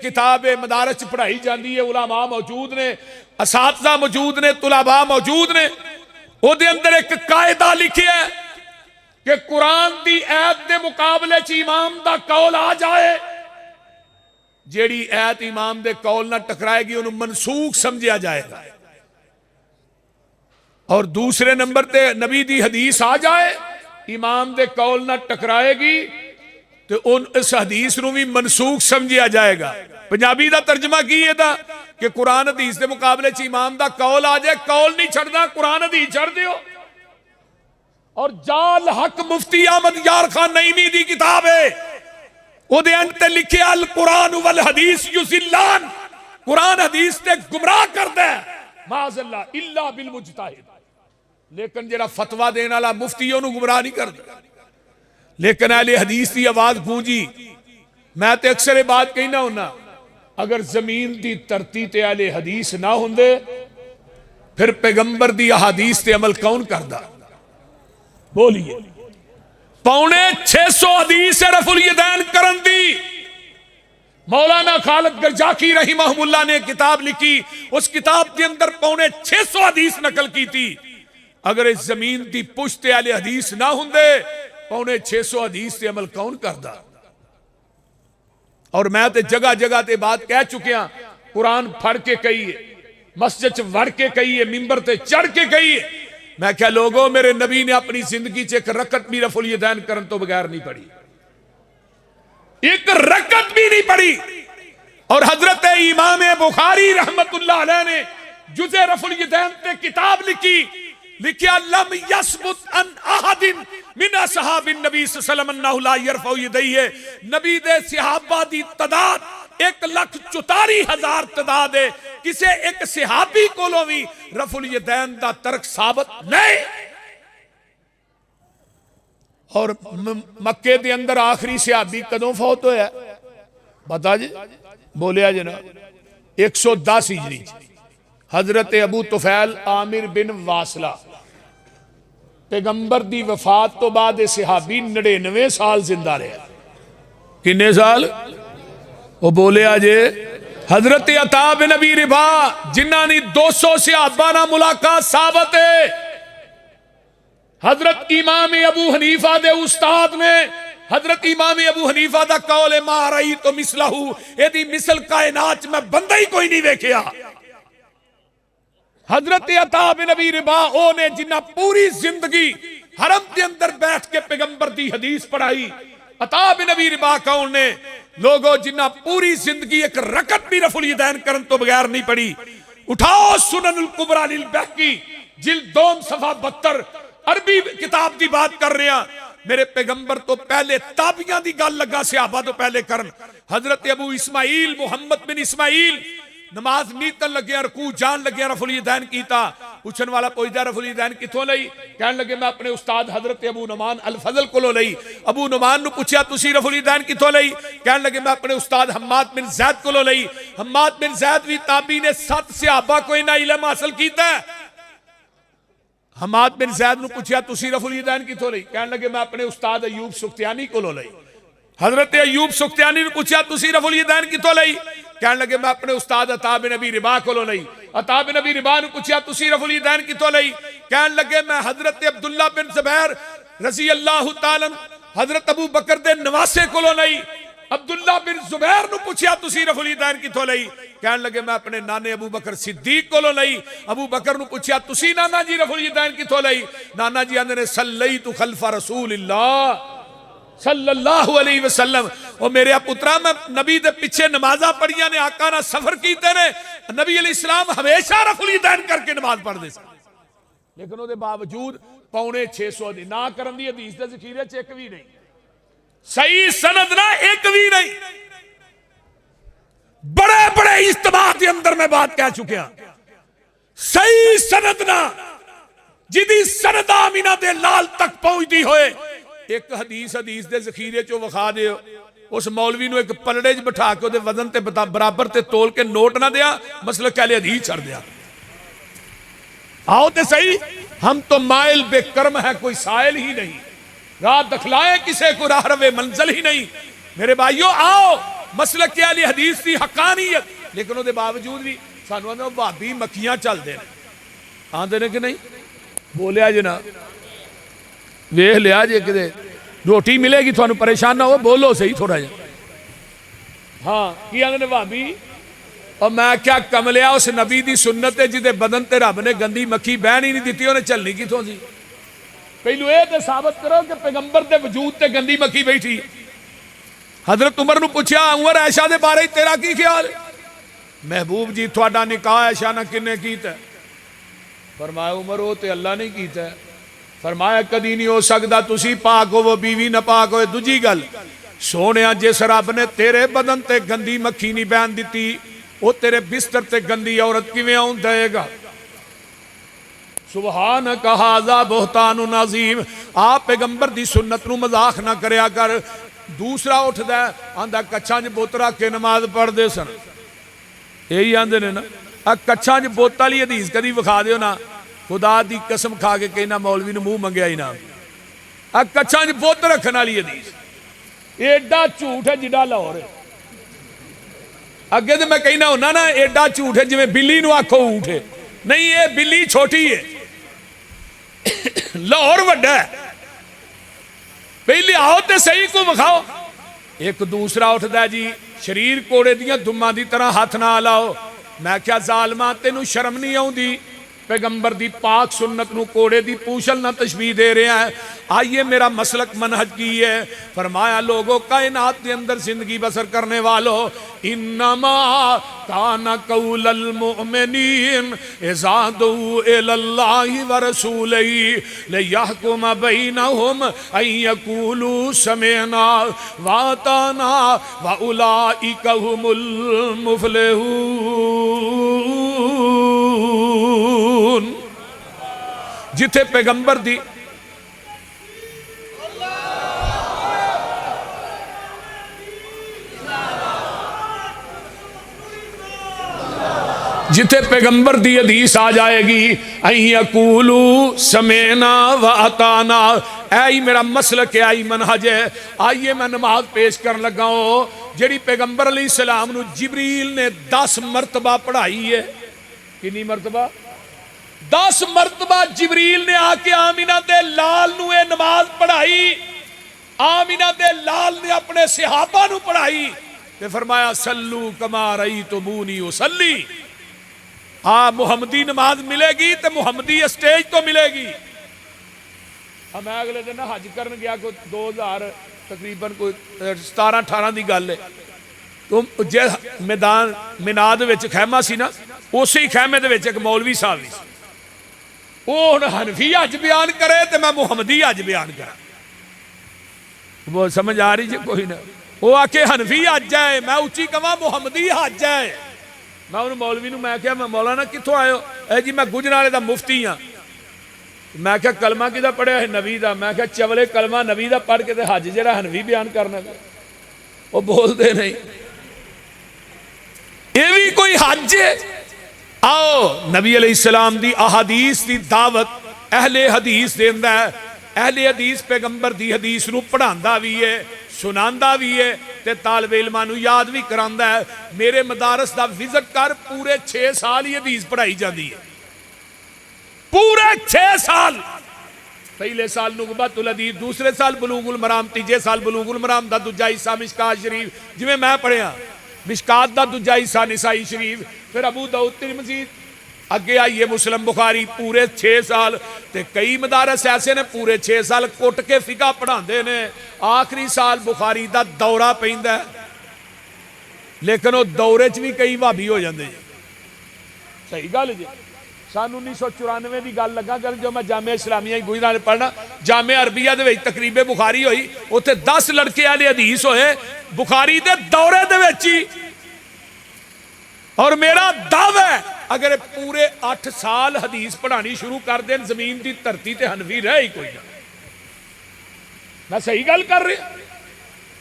کتاب مدارس پڑھائی جاندی ہے، علماء موجود نے، اساتذہ موجود نے، طلباء موجود نے، او دے اندر ایک قاعدہ لکھیا ہے کہ قرآن دی ایت دے مقابلے چ امام دا قول آ جائے، جیڑی ایت امام دے قول نہ ٹکرائے گی انہوں منسوخ سمجھا جائے گا، اور دوسرے نمبر تے نبی دی حدیث آ جائے امام دے قول نہ ٹکرائے گی تو اس حدیث نو بھی منسوخ سمجھا جائے گا۔ پنجابی دا ترجمہ کی ہے دا کہ قرآن حدیث دے مقابلے چ امام دا قول آ جائے، قول نہیں چھڑنا، قرآن حدیث چھڑ دیو۔ اور جال حق مفتی احمد یار خان نعیمی دی کتاب ہے، او دے انت تے لکھے القرآن والحدیث یضلان، قرآن حدیث تے گمراہ کردا ہے معاذ اللہ الا بالمجتہد، لیکن جڑا فتویٰ دینے والا مفتی انہوں گمراہ نہیں کردا۔ لیکن اہل حدیث دی آواز گونجی، میں تے اکثر یہ بات کہنا ہونا، اگر زمین دی دھرتی تے اہل حدیث نہ ہوندے پھر پیغمبر دی احادیث تے عمل کون کردا؟ بولیے۔ 650 حدیث رفع الیدین کرن دی مولانا خالد گرجاکی رحمہ اللہ نے کتاب لکھی، اس کتاب کے اندر 650 حدیث نقل کی تھی۔ اگر اس زمین دی پشت اہل حدیث نہ ہوندے 650 حدیث سے عمل کون کردا؟ اور میں تے جگہ جگہ تے بات کہہ چکیا، قرآن پھڑ کے کہیے، مسجد وڑ کے کہیے، ممبر تے چڑھ کے کہیے، میں کہا لوگوں میرے نبی نے اپنی زندگی چ ایک رکعت بھی رفع الیدین کرن تو بغیر نہیں پڑھی، ایک رکعت بھی نہیں پڑھی۔ اور حضرت امام بخاری رحمت اللہ علیہ نے جز رفع الیدین تے کتاب لکھیا لم یثبت ان احد من اصحاب النبی صلی اللہ علیہ وسلم انہ لا یرفع یدیہ، نبی دے صحابہ دی تعداد 1,44,000 تعداد ہے، کسے ایک صحابی کولوں بھی رفع الیدین دا ترک ثابت نہیں۔ اور مکے دے اندر آخری صحابی کدوں فوت ہویا ہے بتا جی؟ بولیا جناب 110 ہجری، حضرت ابو طفیل عامر بن واصلہ، پیغمبر دی وفات تو بعد صحابی 99 سال زندہ رہے۔ کنے سال؟ وہ بولے آجے حضرت عطا بن ابی رباح جنہاں نے 200 صحابہ نہ ملاقات ثابت ہے، حضرت امام ابو حنیفہ دے استاد نے، حضرت امام ابو حنیفہ دا قول ما رأیت مثلہ، اے دی مثل کائنات میں بندہ ہی کوئی نہیں دیکھیا۔ حضرت عطا بن ابی رباح او نے جنہ پوری زندگی حرم کے اندر بیٹھ کے پیغمبر دی حدیث پڑھائی، عطا بن ابی رباح کون نے؟ لوگوں جنہ پوری زندگی ایک رکعت بھی رفع الیدین کرن تو بغیر نہیں پڑھی۔ اٹھاؤ سنن الکبریٰ للبیہقی جلد 2 صفحہ 72، عربی کتاب دی بات کر رہے ہیں، میرے پیغمبر تو پہلے تابعیاں دی گل لگا صحابہ تو پہلے کرن۔ حضرت ابو اسماعیل محمد بن اسماعیل نماز نیتن لگے رکوع جان لگے رفع الیدین کیتا، پوچھن والا پوچھدا رفع الیدین کتھوں لئی؟ کہن لگے میں اپنے استاد حضرت ابو نعمان الفضل کولوں لئی۔ ابو نعمان نو پوچھیا تسی رفع الیدین کتھوں لئی؟ کہن لگے میں اپنے استاد حماد بن زید کولوں لئی۔ حماد بن زید بھی تابعی نے 7 صحابہ کو انہاں علم حاصل کیتا ہے۔ حماد بن زید نو پوچھیا تسی رفع الیدین کتھوں لئی؟ کہن لگے میں اپنے استاد ایوب سختیانی کولوں لئی۔ حضرت ایوب سختیانی نے پوچھا تسی رفع الیدین کتھوں لئی؟ کہنے لگے میں اپنے استاد عطا بن ابی رباح کولوں لئی۔ عطا بن ابی رباح نے پوچھا تسی رفع الیدین کتھوں لئی؟ کہنے لگے میں حضرت عبداللہ بن زبیر رضی اللہ تعالی حضرت ابو بکر دے نواسے کولوں لئی۔ عبداللہ بن زبیر نو پوچھا تسی رفع الیدین کتھوں لئی؟ کہنے لگے میں اپنے نانے ابو بکر صدیق کولوں لئی۔ ابو بکر نو پوچھا تسی نانا جی رفع الیدین کتھوں لئی؟ نانا جی آندے نے صلیت خلف رسول اللہ صلی اللہ علیہ وسلم، اور میرے پترا میں نبی دے پیچھے نمازاں پڑھیاں نے، آقا نہ سفر کیتے نے، نبی علیہ السلام ہمیشہ رفع الیدین کر کے نماز پڑھ دے سن، لیکن وہ دے باوجود 650 دی نہ کرن دی حدیث دے ذخیرے چ ایک بھی نہیں، صحیح سند نہ ایک بھی نہیں۔ بڑے بڑے اجتماع کے اندر میں بات کہہ چکیا، صحیح سند نہ جدی سند آمینہ دے لال تک پہنچ دی ہوئے، ایک حدیث دے ذخیرے چو وخا دے، اس مولوی نو ایک پلڑے چ بٹھا کے دے وزن تے برابر تے تول کے نوٹ نہ دیا، مسلک اہل حدیث چھڑ دیا۔ آؤ تے صحیح، ہم تو مائل بے کرم ہے کوئی سائل ہی نہیں، راہ دکھلائے کسے کو راہ روے منزل ہی نہیں۔ میرے بھائیو آؤ مسلک کے اہل حدیث دی حقانیت، لیکن وہ باوجود بھی سانو آدھے بھابی مکھیاں چلتے ہیں، آدھے نے کہ نہیں بولیا جی نا ویخ لیا جی کہ روٹی ملے گی تھانوں پریشان نہ ہو، بولو صحیح تھوڑا جا ہاں کی آدھے نے بھابی، اور میں کیا کملیا اس نبی دی سنت ہے جدے بدن تے رب نے گندی مکھی بہن ہی نہیں دیتی، انہیں چلنی کتوں سی؟ پہلو یہ تے ثابت کرو کہ پیغمبر دے وجود تے گندی مکھی بیٹھی۔ حضرت عمر نو پوچھا عمر عائشہ دے بارے تیرا کی خیال ہے؟ محبوب جی تھوڑا نکاح عائشہ نہ کنے کیتا ہے؟ فرمایا عمر وہ تے اللہ نہیں کیتا ہے۔ فرمایا کدی نہیں ہو سکتا تسی پاک ہو وہ بیوی نہ پاک ہوئے۔ دوجی گل سونیا جس رب نے تیرے بدن تے گندی مکھی نہیں بہن دیتی، وہ تیرے بستر تے گندی عورت کیویں آن دے گا؟ سبحانک ھذا بہتان عظیم۔ آپ پیغمبر دی سنت نو مذاق نہ کریا کر۔ دوسرا اٹھدا ہے آندا کچھاں چ بت رکھ کے نماز پڑھ دے سن، یہی آندے نے نا کچھاں چ بت والی حدیث کدی وکھا دیو نا، خدا دی قسم کھا کے کہنا مولوی نے منہ منگیا ہی نا، کچھاں چ بت رکھن والی حدیث ایڈا جھوٹ ہے جڈا لاہور ہے۔ اگے تو میں کہنا ہونا نا ایڈا جھوٹ ہے جویں بلی نو آکھو اونٹ ہے، نہیں یہ بلی چھوٹی ہے، لاہور وڈا ہے۔ پہلے آؤ تے صحیح کو بکھاؤ۔ ایک دوسرا اٹھدا ہے جی شریر کوڑے دیاں دماں دی طرح ہاتھ نہ لاؤ۔ میں کیا ظالماں تینوں شرم نہیں آؤندی؟ پیغمبر دی پاک سنت نو کوڑے دی پوچھل نہ تشبیہ دے رہے ہیں۔ آئیے میرا مسلک منہج کی ہے۔ فرمایا لوگوں کائنات کے اندر زندگی بسر کرنے والوں، انما کان قول المؤمنین اذا دعوا الی اللہ ورسولہ لیحکم بینہم ان یقولوا سمعنا واطعنا واولئک هم المفلحون۔ جتھے پیغمبر دی جتھے پیغمبر دی حدیث آ جائے گی ان یقولوا سمعنا واطعنا، اے میرا مسلک ہے، اے منہج ہے۔ آئیے میں نماز پیش کرن لگا ہوں جڑی پیغمبر علیہ السلام نو جبریل نے 10 مرتبہ پڑھائی ہے۔ کتنی مرتبہ؟ 10 مرتبہ جبریل نے آ کے آمینہ دے لال نو اے نماز پڑھائی۔ آمینہ دے لال نے اپنے صحابہ نو پڑھائی تے فرمایا صلو کما رأیتمونی اصلی۔ محمدی نماز ملے گی تو محمدی اسٹیج تو ملے گی۔ میں اگلے دن حج کرن گیا کوئی 2000 تقریباً کوئی 17-18 دی گل ہے، تو جے میدان مناد وچ خیمہ سی نا، اسی خیمے دے وچ ایک مولوی صاحب سی، وہ حنفی حج بیان کرے تو میں محمدی حج بیان کرا۔ وہ سمجھ آ رہی جی کوئی نہ؟ وہ آ کے حنفی حج ہے، میں اچھی کہاں محمدی حج ہے۔ میں انہوں مولوی نو میں کہا میں مولانا کتوں آئے ہو؟ اے جی میں گجرالے دا مفتی ہاں۔ میں کہا کلمہ کدھا پڑھیا ہے؟ نبی دا۔ میں کہا چولے کلمہ نبی دا پڑھ کے تے حج جڑا حنفی بیان کرنا ہے، وہ بول دے نہیں۔ یہ بھی کوئی حج ہے؟ آؤ نبی علیہ السلام دی احادیث دی دعوت اہل حدیث دیندہ ہے۔ اہل حدیث پیغمبر دی حدیث نو پڑھاندا بھی ہے، سناندا بھی ہے تے طالب علماں نو یاد بھی کراندا ہے۔ میرے مدارس دا وزٹ کر، پورے 6 سال یہ حدیث پڑھائی جاندی ہے، پورے 6 سال۔ پہلے سال نغبت الحدیث، دوسرے سال بلوغ المرام، تیجے سال بلوغ المرام دا دوجا حصہ مشکات شریف جویں میں پڑھیا، مشکات دا دوجا حصہ نسائی شریف، پھر ابو داؤد ترمذی، اگے آئیے مسلم بخاری، پورے 6 سال۔ تے کئی مدارس ایسے نے پورے 6 سال کٹ کے فقہ پڑھاندے نے، آخری سال بخاری دا دورہ پیندا ہے، لیکن وہ دورے چ بھی کئی بھابی ہو جاندے جی۔ صحیح گل جی۔ سن 1994 دی گل لگا کر جو میں جامعہ اسلامیہ گجرالے پڑھنا، جامعہ عربیہ دے وچ تقریب بخاری ہوئی، اوتھے 10 لڑکے والے حدیث ہوئے بخاری دے دورے دے وچ ہی۔ اور میرا دعویٰ ہے اگر پورے 8 سال حدیث پڑھانی شروع کر دیں زمین دی دھرتی تے حنفی رہ ہی کوئی نہ۔ میں صحیح گل کر رہا؟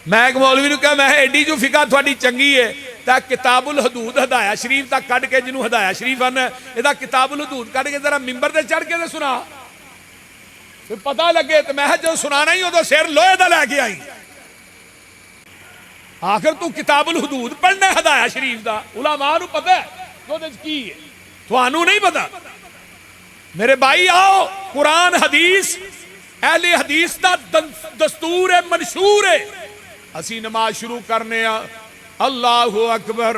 میں ایک مولوی نے کہا میں ایڈی جو فقہ تھوڑی چنگی ہے تا کتاب الحدود ہدایہ شریف تا کٹ کے جنہوں ہدایہ شریف آنا ہے دا کتاب الحدود کٹ کے ذرا ممبر دے چڑھ کے دے سنا، پھر پتہ لگے تو میں جو سنانا ہی ہو تو سیر لوہے دا لے کے آئی۔ آخر تو کتاب الحدود پڑھنا ہے ہدایہ شریف دا، علماء نو پتہ ہے تو دے کی ہے، توانو نہیں پتا۔ میرے بھائی آؤ، قرآن حدیث اہل حدیث دا دستور ہے، منشور ہے۔ اسی نماز شروع کرنے اللہ اکبر،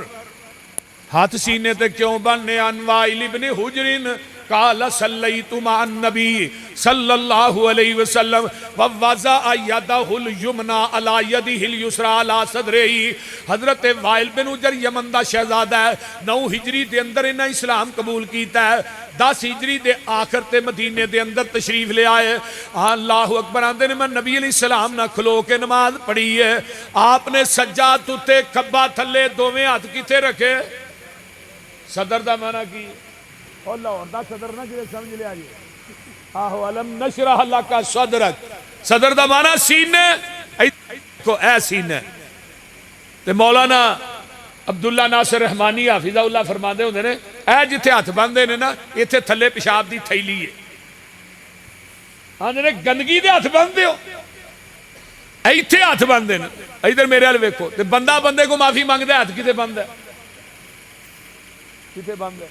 ہاتھ سینے تے کیوں بننے؟ ان وائل ابن حجر قال صلیت مع النبی صلی اللہ علیہ وسلم ووضع یدہ الیمنی علی یدہ الیسری علی صدرہ۔ حضرت وائل بن حجر یمن دا شہزادہ ہے، 9 ہجری دے اندر انہاں اسلام قبول کیتا ہے، 10 ہجری دے آخر تے مدینے دے اندر تشریف لے آئے۔ اللہ اکبر آندے نے میں نبی علیہ السلام نہ کھلو کے نماز پڑھی ہے، آپ نے سجاد تے کھبا تھلے دوویں ہاتھ کیتے رکھے۔ صدر دا معنی کی اور لاہور دا صدر نہ جڑے سمجھ لیا جی، آہو علم نشرح لک صدرک، صدر دا معنی سینے کو اے سینے۔ تے مولانا عبداللہ ناصر رحمانی حافظہ اللہ فرماندے ہوندے نے اے جتھے ہاتھ بندے نے نا ایتھے تھلے پیشاب دی تھیلی ہے، آندے نے گندگی دے ہاتھ بندے ہو، ایتھے ہاتھ بندے نے، ادھر میرے حال ویکھو، تے بندہ بندے کو معافی مانگدا ہے، ہاتھ کتے بند ہے؟ کتے بند ہے؟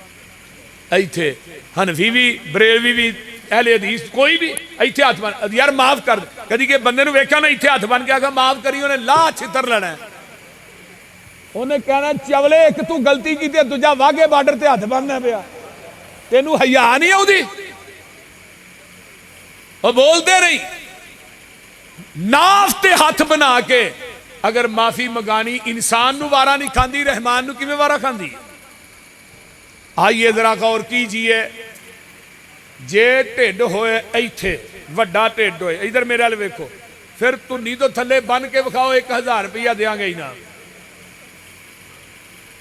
ایتھے حنفی بھی، بریلوی بھی، اہل حدیث کوئی بھی ایتھے ہاتھ بند، یار معاف کر دے، کدی کہ بندے نو ویکھیا نا ایتھے ہاتھ بند کے آگا معاف کری، انہیں لا چھتر لڑا ہے، انہیں کہنا چولے ایک تو غلطی کی تے تجھا واگے بارڈر تے ہاتھ بندنا پیا، تینوں حیا نہیں آؤ دی، اور بول دے رہی ناف تے ہاتھ بنا کے اگر معافی مگانی انسان نو وارا نہیں کھاندی، رحمان نو کیویں وارا کھاندی؟ آئیے ذرا غور کیجئے، جے ٹھڈ ہوئے ایتھے وڈا ٹھڈ ہوئے، ادھر میرے حال ویکھو، پھر تنی تو تھلے بن کے بکھاؤ 1000 روپیہ دیاں گے ہی نا،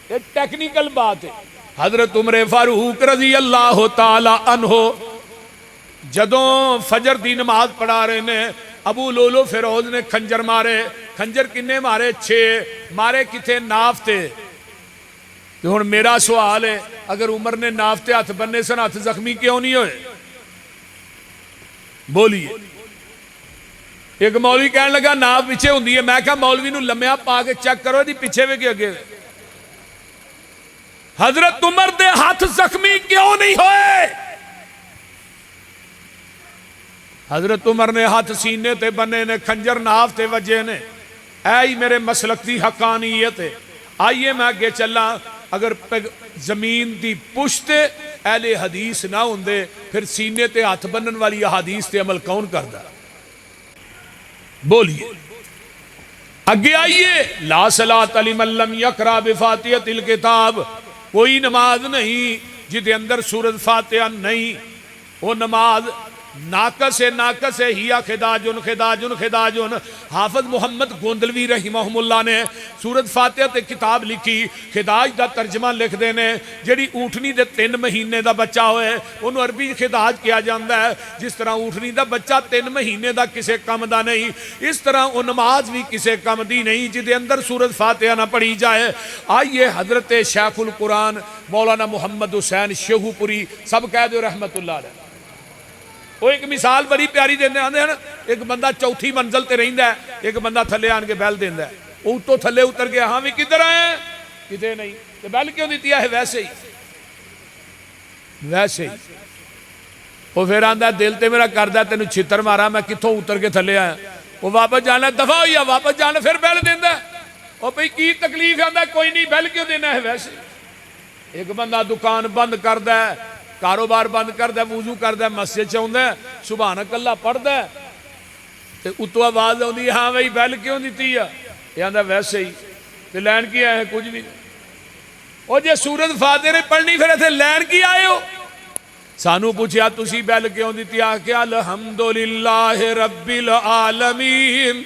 یہ ٹیکنیکل بات ہے۔ حضرت عمر فاروق رضی اللہ تعالی عنہ جدوں فجر دی نماز پڑھا رہے نے، ابو لولو فیروز نے کھنجر مارے، کھنجر کنے مارے؟ 6 مارے، کتے ناف تے۔ تو ہن میرا سوال ہے اگر عمر نے ناف تے ہاتھ بننے سن ہاتھ زخمی کیوں نہیں ہوئے؟ بولیے۔ ایک مولوی کہنے لگا ناف پیچھے ہوندی ہے، میں کہا مولوی نو لمیا پا کے چیک کرو دی پیچھے وے کے اگے۔ حضرت عمر دے ہاتھ زخمی کیوں نہیں ہوئے؟ حضرت عمر نے ہاتھ سینے تے بنے نے، کھنجر ناف تے وجے نے، اے میرے مسلک دی حقانیت ہے۔ آئیے میں آگے چلا، اگر زمین دی پشت اہل حدیث نہ ہوندے پھر سینے تے ہاتھ بنن والی احادیث تے عمل کون کردا؟ بولیے۔ اگے آئیے، لا صلاۃ لمن لم یقرأ بفاتحۃ الکتاب، کوئی نماز نہیں جدے اندر سورۃ فاتحہ نہیں، وہ نماز ناقص ہے، ناقص ہے، ہیا خداجن خداجن خداجن۔ حافظ محمد گوندلوی رحمہ اللہ نے سورۃ فاتحہ تے کتاب لکھی، خداج دا ترجمہ لکھ دینے، جڑی اونٹنی دے 3 مہینے دا بچہ ہوئے انہوں عربی خداج کیا جاندہ ہے، جس طرح اونٹنی دا بچہ 3 مہینے دا کسے کم دا نہیں، اس طرح وہ نماز بھی کسے کم دی نہیں جدے اندر سورۃ فاتحہ نہ پڑھی جائے۔ آئیے حضرت شیخ القرآن مولانا محمد حسین شیخو پوری، سب کہہ دو رحمت اللہ علیہ، وہ ایک مثال بڑی پیاری دیندے ہیں نا، ایک بندہ 4تھی منزل تے رہندا ہے، ایک بندہ تھلے آن کے بیل دیندا ہے، وہ تو تھلے اتر گیا، ہاں بھی کدھر آئے ہیں؟ کدھے نہیں، تو بیل کیوں دیتی ہے؟ ویسے ہی وہ پھر آندا ہے دل تے میرا کردا ہے تینوں چھتر مارا، میں کتھوں اتر کے تھلے آیا، وہ واپس جانا دفعہ ہوئی ہے، واپس جانا پھر بیل دیندا ہے، وہ بھئی کی تکلیف آندا ہے کوئی نہیں، بیل کیوں دینا ہے؟ ویسے ایک بندہ دکان بند کردا ہے، کاروبار بند کردا ہے، وضو کردا ہے، مسجد چاہندا ہے، سبحانک اللہ پڑھدا ہے، تے اتو آواز آندی ہے ہاں بھائی بیل کیوں دیتی ہے؟ یہ آندا ویسے ہی، تے لین کی آئے ہیں؟ کچھ بھی نہیں۔ اور جے سورۃ فاتحہ پڑھنی پھر ایتھے لین کی آئے ہو؟ سانو پوچھیا تسی بیل کیوں دیتی؟ آ کہ الحمدللہ رب العالمین،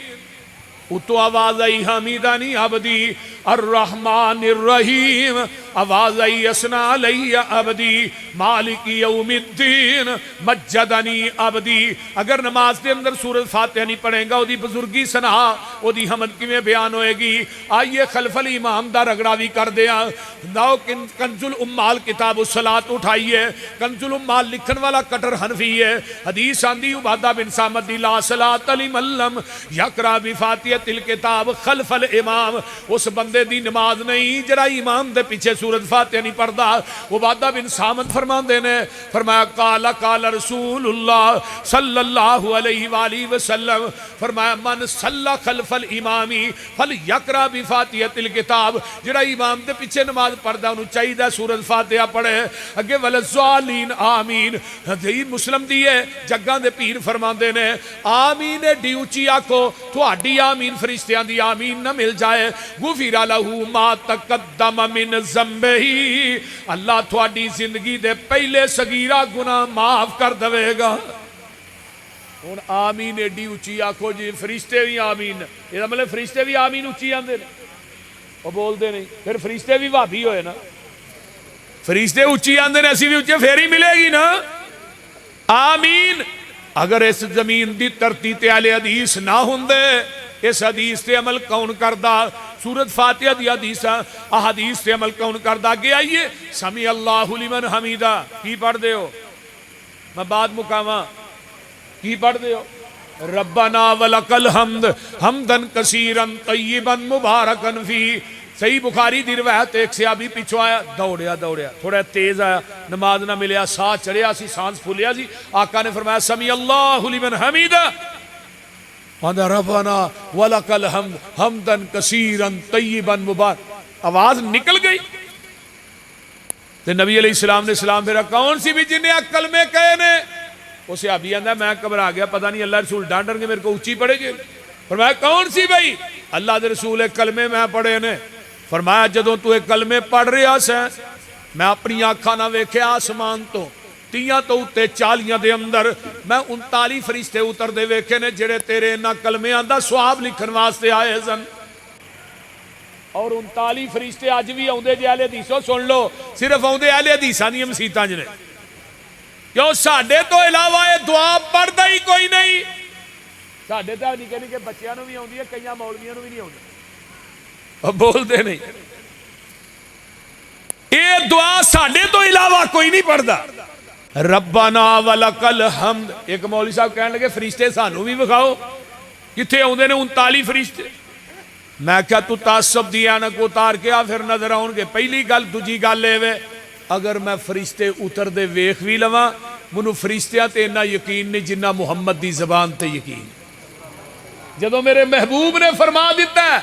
اتو آواز آئی حمیدانی عبدی الرحمن الرحیم آواز آئی اسنا علی عبدی مالک یوم الدین مجدنی عبدی. اگر نماز کے اندر سورۃ فاتحہ نہیں پڑھے گا وہ دی بزرگی سنا وہ دی حمد کی میں بیان ہوئے گی. آئیے خلف الامام دا رگڑا بھی کر دیا. ناؤ کنز الامال کتاب الصلاۃ اٹھائیے. کنز الامال لکھن والا کٹر حنفی ہے. حدیث آندی عبادہ بن صامت دی لا صلاۃ لمن لم یقرأ بفاتحۃ الکتاب خلف الامام. اس بندے دی نماز نہیں جرا امام دے پیچھے سورۃ فاتحہ نہیں پڑھدا. عبادہ بن صامت فرماندے نے فرمایا قال قال رسول اللہ صلی اللہ علیہ وآلہ وسلم فرمایا من صلی خلف الامام فلیقرأ بفاتحۃ الکتاب. جڑا امام دے پیچھے نماز پڑھدا انہوں چاہیے سورۃ فاتحہ پڑھے اگے ولضالین آمین. حدیث مسلم دی ہے جگاں دے پیر فرماندے نے آمین ایڈی اونچی آکھو تہاڈی آمین فرشتیاں دی آمین نہ مل جائے. غفر لہ ما تقدم من ذنبہ اللہ تہاڈی زندگی دے پہلے صغیرہ گناہ معاف کر دے گا. ہن آمین ایڈی اونچی آکھو جی فرشتے بھی آمین. یہ مطلب فرشتے بھی آمین اونچی آندے نے وہ بولتے نہیں. پھر فرشتے بھی بھابی ہوئے نا. فرشتے اونچی آندے نے اسی بھی اونچی پھر ہی ملے گی نا آمین. اگر اس زمین دی دھرتی تے اہل حدیث نہ ہوندے اس حدیث تے عمل کون کردا. سورۃ فاتحہ دی حدیث احادیث تے عمل کون کردا. کہ آئیے سمیع اللہ لمن حمیدہ کی پڑھ دے ہو میں بعد مقامہ کی پڑھ دے ہو ربنا ولک الحمد حمدا کثیرا طیبا مبارکا فی. صحیح بخاری دی روایت ایک صحابی پیچھو آیا دوڑیا تھوڑا تیز آیا نماز نہ ملیا ساتھ چڑھیا سی سانس پھولیا سی. آقا نے فرمایا سمیع اللہ لمن حمیدہ ربنا ولک الحمد حمدا کثیرا طیبا مبارک. آواز نکل گئی تو نبی علیہ السلام نے سلام پھیرا کون سی بھی جنہیں کلمے کہے نے. وہ صحابی آندہ میں گھبرا گیا پتہ نہیں اللہ رسول ڈانٹیں گے میرے کو اونچی پڑے گی. فرمایا کون سی بھائی اللہ دے رسول کلمے میں پڑھے نے. فرمایا جدوں تو ایک کلمے پڑھ رہا سے میں اپنی آنکھاں نہ ویکھے آسمان تو تیاں تو اتے چالیاں دے اندر میں 39 فرشتے اتر دے ویکھے نے جڑے تیرے انہاں کلمیاں دا ثواب لکھن واسطے آئے سن. اور 39 فرشتے اج بھی آندے جے اہل حدیثوں سن لو صرف آندے اہل حدیثاں دی مسیتاں نے. کیوں ساڈے تو علاوہ یہ دعا پڑھدا ہی کوئی نہیں. ساڈے تے نکے نکے بچیاں نوں بھی آندی ہے کئی مولویاں نوں بھی نہیں آندی بولتے نہیں. یہ دعا ساڈے تو علاوہ کوئی نہیں پڑھدا. ربنا ولک الحمد. ایک مولوی صاحب کہنے لگے فرشتے سانوں بھی بکھاؤ کتنے آندے نے 39 فرشتے. میں کیا تو تعصب دی اینک اتار کے پھر نظر آؤ گے. پہلی گل دوجی گل اے اگر میں فرشتے اتر دے ویکھ بھی لواں منو فرشتیاں تے اتنا یقین نہیں جنہ محمد دی زبان تے یقین. جدوں میرے محبوب نے فرما دیتا ہے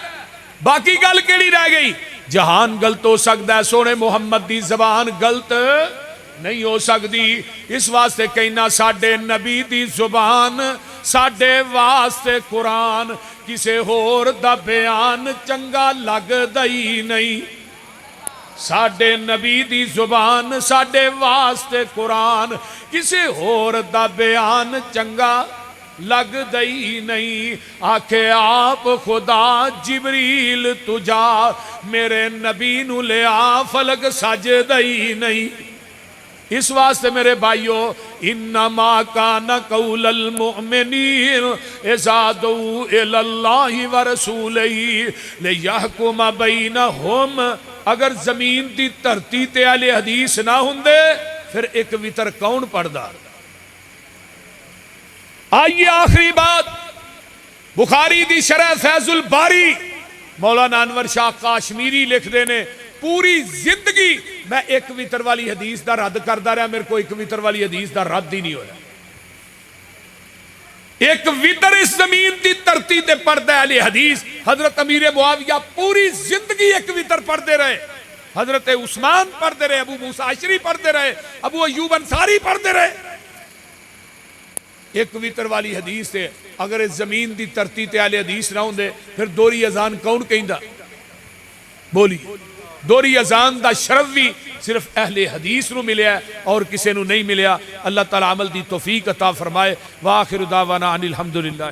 باقی گل کیڑی رہ گئی. جہان غلط ہو سکتا ہے سونے محمد دی زبان غلط نہیں ہو سکتی. اس واسطے کہنا ساڈے نبی دی زبان ساڈے واسطے قرآن کسے ہور دا بیان چنگا لگدا ہی نہیں. ساڈے نبی دی زبان ساڈے واسطے قرآن کسے ہور دا بیان چنگا لگ دئی نہیں. آکھے آپ خدا جبریل تجا میرے نبی نو لیا فلک سج دئی نہیں. اس واسطے میرے بھائیو انما کان قول المؤمنین اذا دعوا الی اللہ ورسولہ لیحکم بینہم. اگر زمین دی دھرتی تے اہل حدیث نہ ہوندے پھر ایک وتر کون پڑھدا. آئیے آخری بات بخاری دی شرح فیض الباری مولانا انور شاہ کاشمیری لکھ دینے پوری زندگی میں ایک وتر والی حدیث دا رد کردا رہا میرے کو ایک وتر والی حدیث دا رد ہی نہیں ہویا. ایک وتر اس زمین دی دھرتی تے پڑھدا اہل حدیث. حضرت امیر معاویہ پوری زندگی ایک وتر پڑھتے رہے. حضرت عثمان پڑھتے رہے. ابو موسیٰ اشعری پڑھتے رہے. ابو ایوب انصاری پڑھتے رہے. ایک وتر والی حدیث ہے. اگر اس زمین دی دھرتی تے اہل حدیث نہ ہوندے پھر دوہری اذان کون کہندا بولی. دوہری اذان دا شرف بھی صرف اہل حدیث نو ملیا ہے اور کسے نو نہیں ملیا. اللہ تعالی عمل دی توفیق عطا فرمائے. وآخر دعوانا ان الحمدللہ.